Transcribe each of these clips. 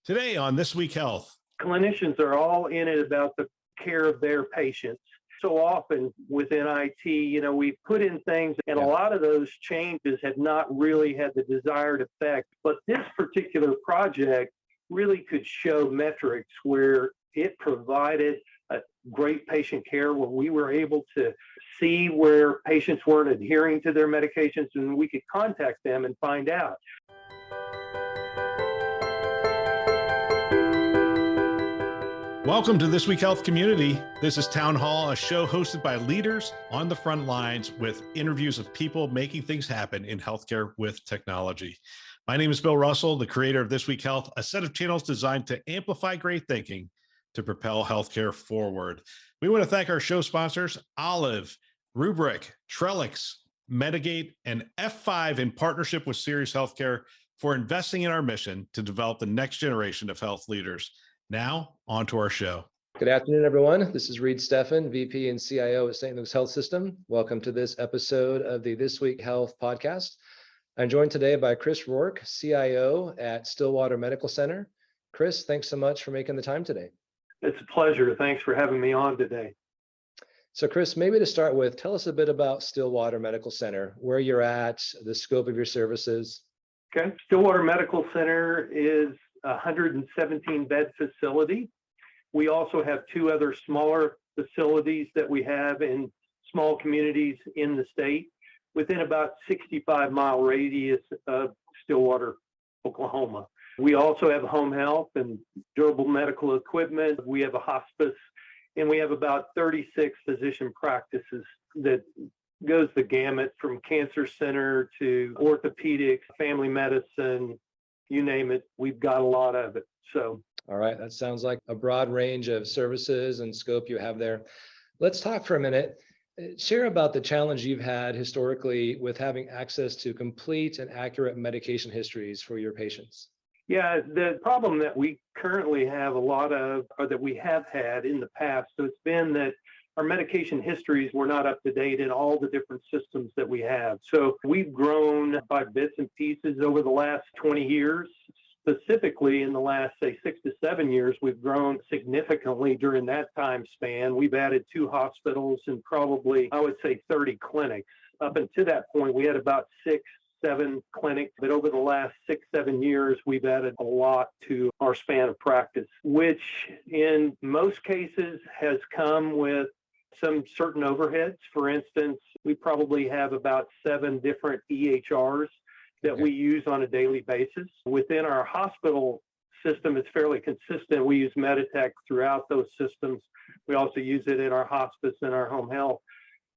Today on This Week Health. Clinicians are all in it about the care of their patients. So often within IT, we put in things and a lot of those changes have not really had the desired effect. But this particular project really could show metrics where it provided a great patient care, where we were able to see where patients weren't adhering to their medications and we could contact them and find out. Welcome to This Week Health Community. This is Town Hall, a show hosted by leaders on the front lines with interviews of people making things happen in healthcare with technology. My name is Bill Russell, the creator of This Week Health, a set of channels designed to amplify great thinking to propel healthcare forward. We want to thank our show sponsors, Olive, Rubric, Trellix, Medigate, and F5 in partnership with Sirius Healthcare for investing in our mission to develop the next generation of health leaders. Now, on to our show. Good afternoon, everyone. This is Reid Stephan, VP and CIO at St. Luke's Health System. Welcome to this episode of the This Week Health podcast. I'm joined today by Chris Roark, CIO at Stillwater Medical Center. Chris, thanks so much for making the time today. It's a pleasure. Thanks for having me on today. So Chris, maybe to start with, tell us a bit about Stillwater Medical Center, where you're at, the scope of your services. Okay. Stillwater Medical Center is a 117-bed facility. We also have two other smaller facilities that we have in small communities in the state within about 65-mile radius of Stillwater, Oklahoma. We also have home health and durable medical equipment. We have a hospice, and we have about 36 physician practices that goes the gamut from cancer center to orthopedics, family medicine, you name it, we've got a lot of it. So, all right, that sounds like a broad range of services and scope you have there. Let's talk for a minute. Share about the challenge you've had historically with having access to complete and accurate medication histories for your patients. Yeah, the problem that we currently have a lot of, or that we have had in the past, so it's been that our medication histories were not up to date in all the different systems that we have. So we've grown by bits and pieces over the last 20 years. Specifically in the last, say, 6 to 7 years, we've grown significantly during that time span. We've added 2 hospitals and probably, I would say, 30 clinics. Up until that point, we had about 6, 7 clinics, but over the last 6, 7 years, we've added a lot to our span of practice, which in most cases has come with some certain overheads. For instance, we probably have about 7 different EHRs that we use on a daily basis. Within our hospital system, it's fairly consistent. We use Meditech throughout those systems. We also use it in our hospice and our home health.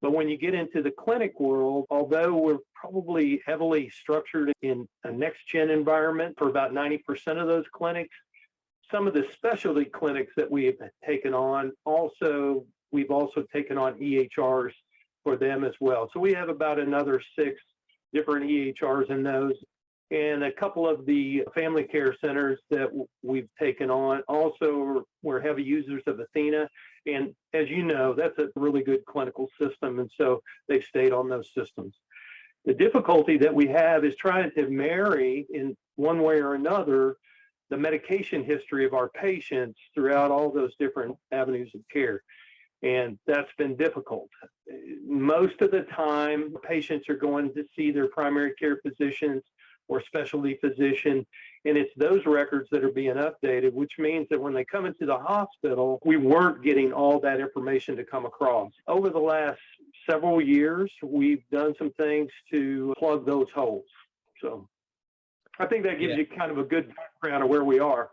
But when you get into the clinic world, although we're probably heavily structured in a next-gen environment for about 90% of those clinics, some of the specialty clinics that we have taken on we've also taken on EHRs for them as well. So we have about another 6 different EHRs in those. And a couple of the family care centers that we've taken on also were heavy users of Athena. And as you know, that's a really good clinical system. And so they've stayed on those systems. The difficulty that we have is trying to marry in one way or another the medication history of our patients throughout all those different avenues of care. And that's been difficult. Most of the time, patients are going to see their primary care physicians or specialty physician, and it's those records that are being updated, which means that when they come into the hospital, we weren't getting all that information to come across. Over the last several years, we've done some things to plug those holes. So I think that gives you kind of a good background of where we are.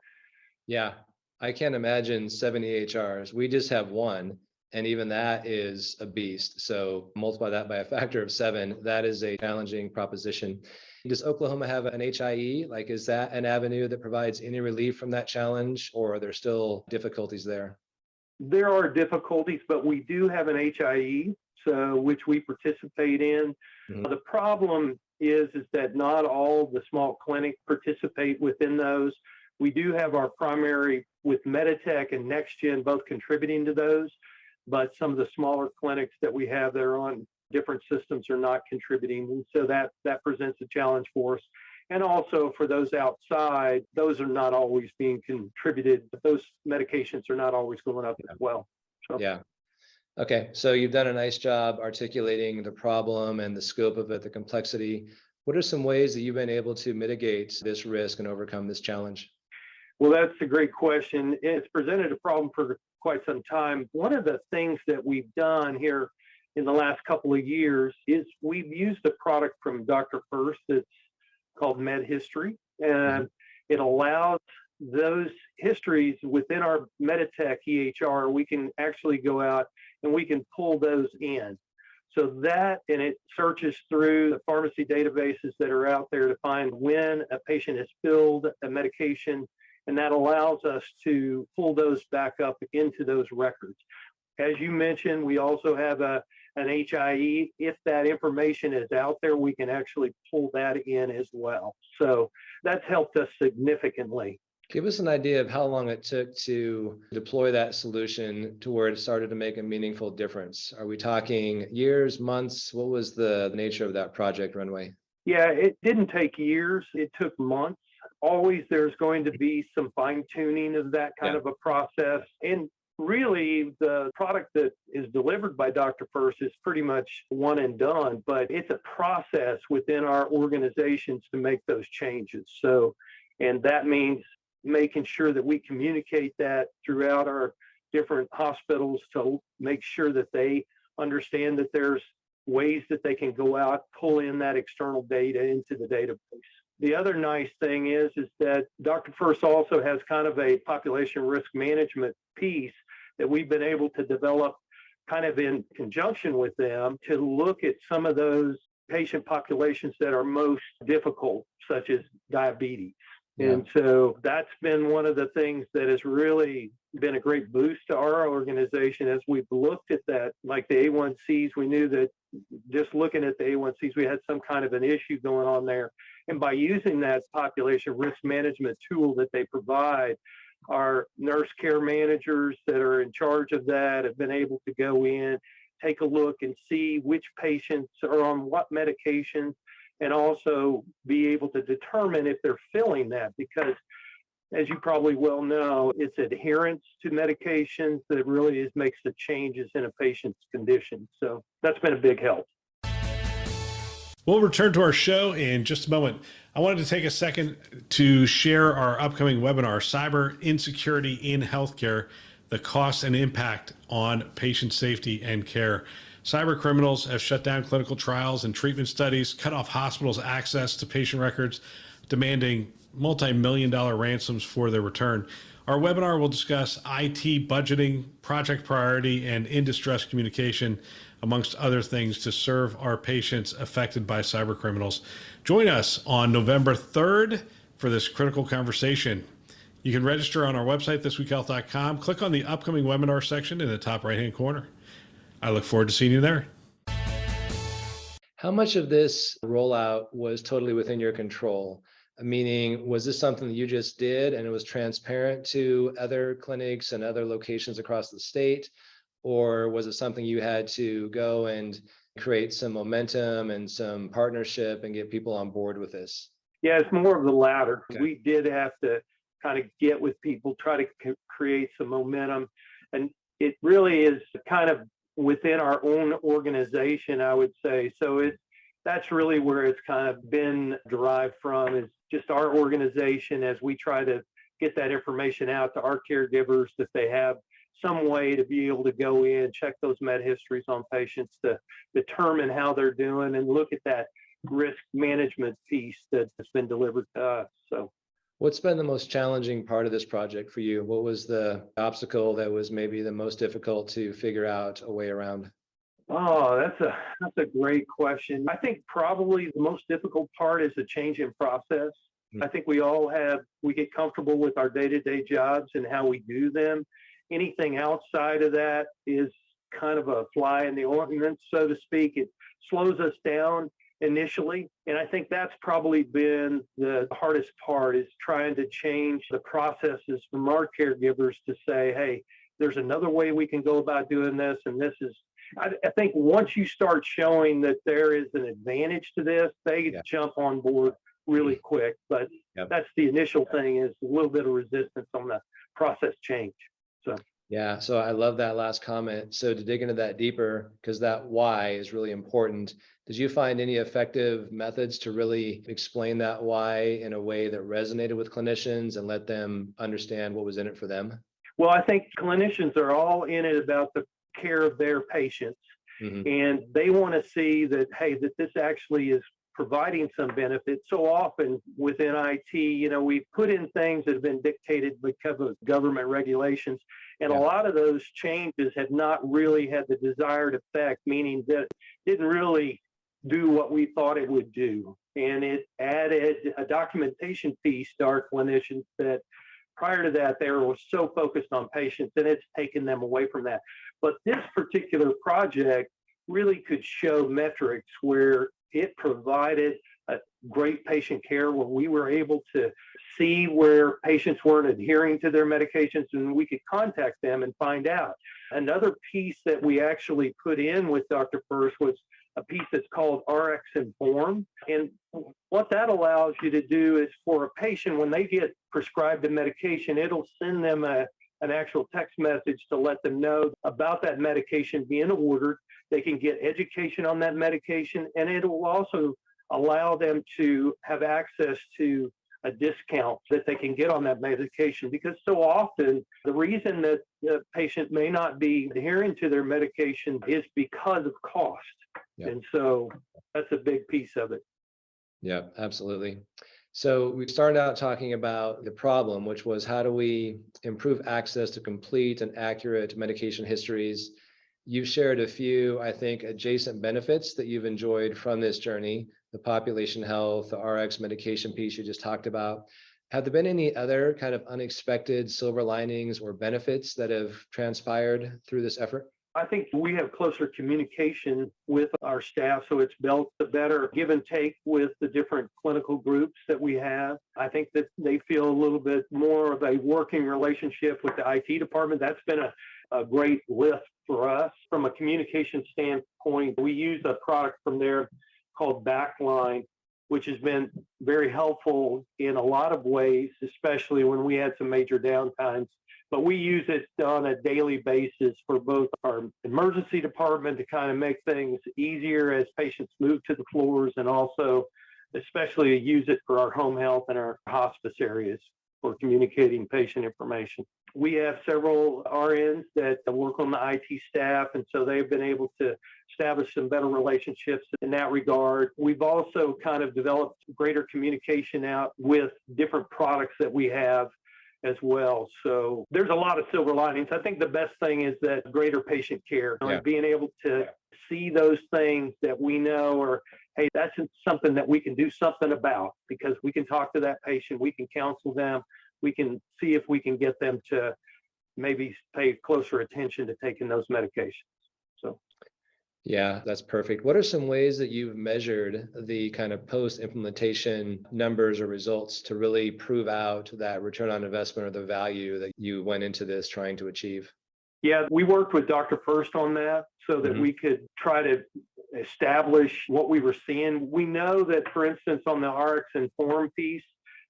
Yeah, I can't imagine 7 EHRs. We just have 1. And even that is a beast. So multiply that by a factor of 7. That is a challenging proposition. Does Oklahoma have an HIE? Like, is that an avenue that provides any relief from that challenge, or are there still difficulties there? There are difficulties, but we do have an HIE, which we participate in. Mm-hmm. The problem is that not all the small clinics participate within those. We do have our primary with Meditech and NextGen both contributing to those. But some of the smaller clinics that we have that are on different systems are not contributing. And so that presents a challenge for us. And also for those outside, those are not always being contributed. Those medications are not always going up as well. So. Yeah. Okay. So you've done a nice job articulating the problem and the scope of it, the complexity. What are some ways that you've been able to mitigate this risk and overcome this challenge? Well, that's a great question. It's presented a problem for quite some time. One of the things that we've done here in the last couple of years is we've used a product from Dr. First that's called Med History, and it allows those histories within our Meditech EHR. We can actually go out and we can pull those in. So that, and it searches through the pharmacy databases that are out there to find when a patient has filled a medication, and that allows us to pull those back up into those records. As you mentioned, we also have an HIE. If that information is out there, we can actually pull that in as well. So that's helped us significantly. Give us an idea of how long it took to deploy that solution to where it started to make a meaningful difference. Are we talking years, months? What was the nature of that project runway? Yeah, it didn't take years. It took months. Always there's going to be some fine tuning of that kind of a process. And really, the product that is delivered by Dr. First is pretty much one and done, but it's a process within our organizations to make those changes. So, and that means making sure that we communicate that throughout our different hospitals to make sure that they understand that there's ways that they can go out, pull in that external data into the database. The other nice thing is that Dr. First also has kind of a population risk management piece that we've been able to develop kind of in conjunction with them to look at some of those patient populations that are most difficult, such as diabetes. Yeah. And so that's been one of the things that has really been a great boost to our organization as we've looked at that, like the A1Cs. We knew that just looking at the A1Cs, we had some kind of an issue going on there. And by using that population risk management tool that they provide, our nurse care managers that are in charge of that have been able to go in, take a look and see which patients are on what medications, and also be able to determine if they're filling that, because as you probably well know, it's adherence to medications that really makes the changes in a patient's condition. So that's been a big help. We'll return to our show in just a moment. I wanted to take a second to share our upcoming webinar, Cyber Insecurity in Healthcare, the Cost and Impact on Patient Safety and Care. Cyber criminals have shut down clinical trials and treatment studies, cut off hospitals' access to patient records, demanding multi-million-dollar ransoms for their return. Our webinar will discuss IT budgeting, project priority, and in-distress communication, amongst other things, to serve our patients affected by cyber criminals. Join us on November 3rd for this critical conversation. You can register on our website, thisweekhealth.com. Click on the upcoming webinar section in the top right-hand corner. I look forward to seeing you there. How much of this rollout was totally within your control? Meaning, was this something that you just did and it was transparent to other clinics and other locations across the state? Or was it something you had to go and create some momentum and some partnership and get people on board with this? Yeah, it's more of the latter. Okay. We did have to kind of get with people, try to create some momentum. And it really is kind of within our own organization, I would say. So that's really where it's kind of been derived from, is just our organization as we try to get that information out to our caregivers, that they have some way to be able to go in, check those med histories on patients to determine how they're doing and look at that risk management piece that's been delivered to us. So, what's been the most challenging part of this project for you? What was the obstacle that was maybe the most difficult to figure out a way around? Oh, that's a great question. I think probably the most difficult part is the change in process. I think we get comfortable with our day-to-day jobs and how we do them. Anything outside of that is kind of a fly in the ointment, so to speak. It slows us down initially. And I think that's probably been the hardest part, is trying to change the processes from our caregivers to say, hey, there's another way we can go about doing this. And this is, I think once you start showing that there is an advantage to this, they jump on board really quick. But Yep. that's the initial thing, is a little bit of resistance on the process change. So. Yeah, so I love that last comment. So to dig into that deeper, because that why is really important, did you find any effective methods to really explain that why in a way that resonated with clinicians and let them understand what was in it for them? Well, I think clinicians are all in it about the care of their patients, Mhm. and they want to see that, hey, that this actually is providing some benefit. So often within IT, we put in things that have been dictated because of government regulations, and Yeah. a lot of those changes have not really had the desired effect, meaning that it didn't really do what we thought it would do. And it added a documentation piece to our clinicians that prior to that, they were so focused on patients, and it's taken them away from that. But this particular project really could show metrics where it provided a great patient care, where we were able to see where patients weren't adhering to their medications, and we could contact them and find out. Another piece that we actually put in with Dr. First was a piece that's called RX Inform. And what that allows you to do is, for a patient, when they get prescribed a medication, it'll send them an actual text message to let them know about that medication being ordered. They can get education on that medication, and it will also allow them to have access to a discount that they can get on that medication. Because so often the reason that the patient may not be adhering to their medication is because of cost. Yeah. And so that's a big piece of it. Yeah, absolutely. So we started out talking about the problem, which was how do we improve access to complete and accurate medication histories? You've shared a few, I think, adjacent benefits that you've enjoyed from this journey, the population health, the RX medication piece you just talked about. Have there been any other kind of unexpected silver linings or benefits that have transpired through this effort? I think we have closer communication with our staff, so it's built a better give and take with the different clinical groups that we have. I think that they feel a little bit more of a working relationship with the IT department. That's been a great lift for us. From a communication standpoint, we use a product from there called Backline, which has been very helpful in a lot of ways, especially when we had some major downtimes. But we use it on a daily basis for both our emergency department to kind of make things easier as patients move to the floors, and also especially use it for our home health and our hospice areas for communicating patient information. We have several RNs that work on the IT staff, and so they've been able to establish some better relationships in that regard. We've also kind of developed greater communication out with different products that we have as well. So there's a lot of silver linings. I think the best thing is that greater patient care, Yeah. being able to see those things that we know, or, hey, that's something that we can do something about, because we can talk to that patient, we can counsel them, we can see if we can get them to maybe pay closer attention to taking those medications. So. Yeah, that's perfect. What are some ways that you've measured the kind of post-implementation numbers or results to really prove out that return on investment or the value that you went into this trying to achieve? Yeah, we worked with Dr. First on that so that we could try to establish what we were seeing. We know that, for instance, on the RX Inform piece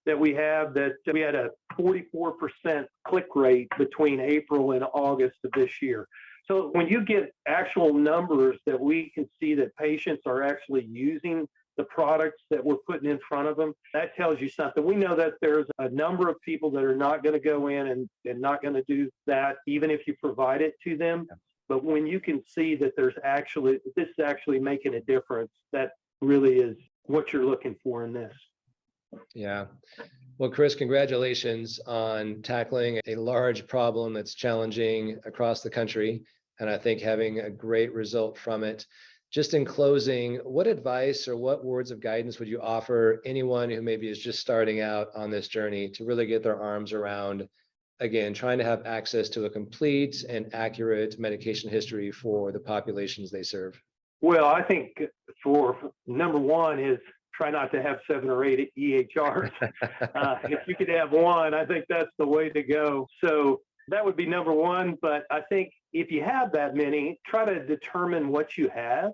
that we have, that we had a 44% click rate between April and August of this year. So when you get actual numbers that we can see that patients are actually using the products that we're putting in front of them, that tells you something. We know that there's a number of people that are not going to go in and not going to do that, even if you provide it to them. But when you can see that this is actually making a difference, that really is what you're looking for in this. Yeah. Well, Chris, congratulations on tackling a large problem that's challenging across the country, and I think having a great result from it. Just in closing, what advice or what words of guidance would you offer anyone who maybe is just starting out on this journey to really get their arms around, again, trying to have access to a complete and accurate medication history for the populations they serve? Well, I think for number one is try not to have 7 or 8 EHRs. If you could have one, I think that's the way to go. So that would be number one. But I think if you have that many, try to determine what you have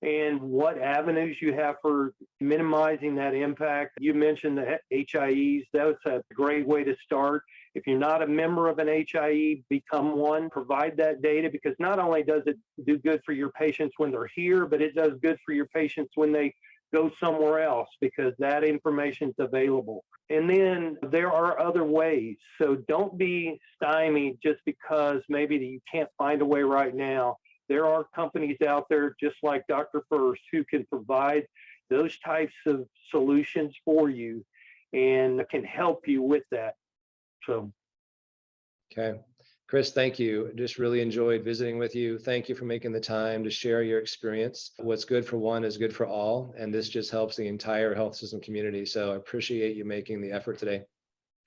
and what avenues you have for minimizing that impact. You mentioned the HIEs. That's a great way to start. If you're not a member of an HIE, become one. Provide that data, because not only does it do good for your patients when they're here, but it does good for your patients when they go somewhere else, because that information is available. And then there are other ways. So don't be stymied just because maybe you can't find a way right now. There are companies out there just like Dr. First who can provide those types of solutions for you and can help you with that. So. Okay. Chris, thank you. Just really enjoyed visiting with you. Thank you for making the time to share your experience. What's good for one is good for all, and this just helps the entire health system community. So I appreciate you making the effort today.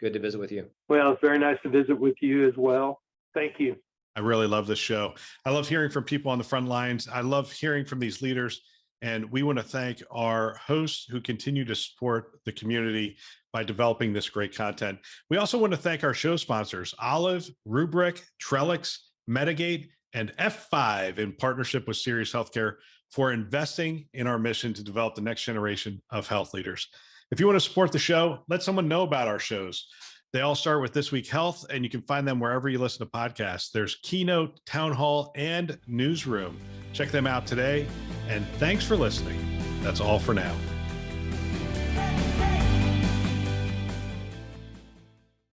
Good to visit with you. Well, it's very nice to visit with you as well. Thank you. I really love this show. I love hearing from people on the front lines. I love hearing from these leaders. And we want to thank our hosts who continue to support the community by developing this great content. We also want to thank our show sponsors, Olive, Rubric, Trellix, Medigate, and F5 in partnership with Sirius Healthcare for investing in our mission to develop the next generation of health leaders. If you want to support the show, let someone know about our shows. They all start with This Week Health, and you can find them wherever you listen to podcasts. There's Keynote, Town Hall, and Newsroom. Check them out today. And thanks for listening. That's all for now.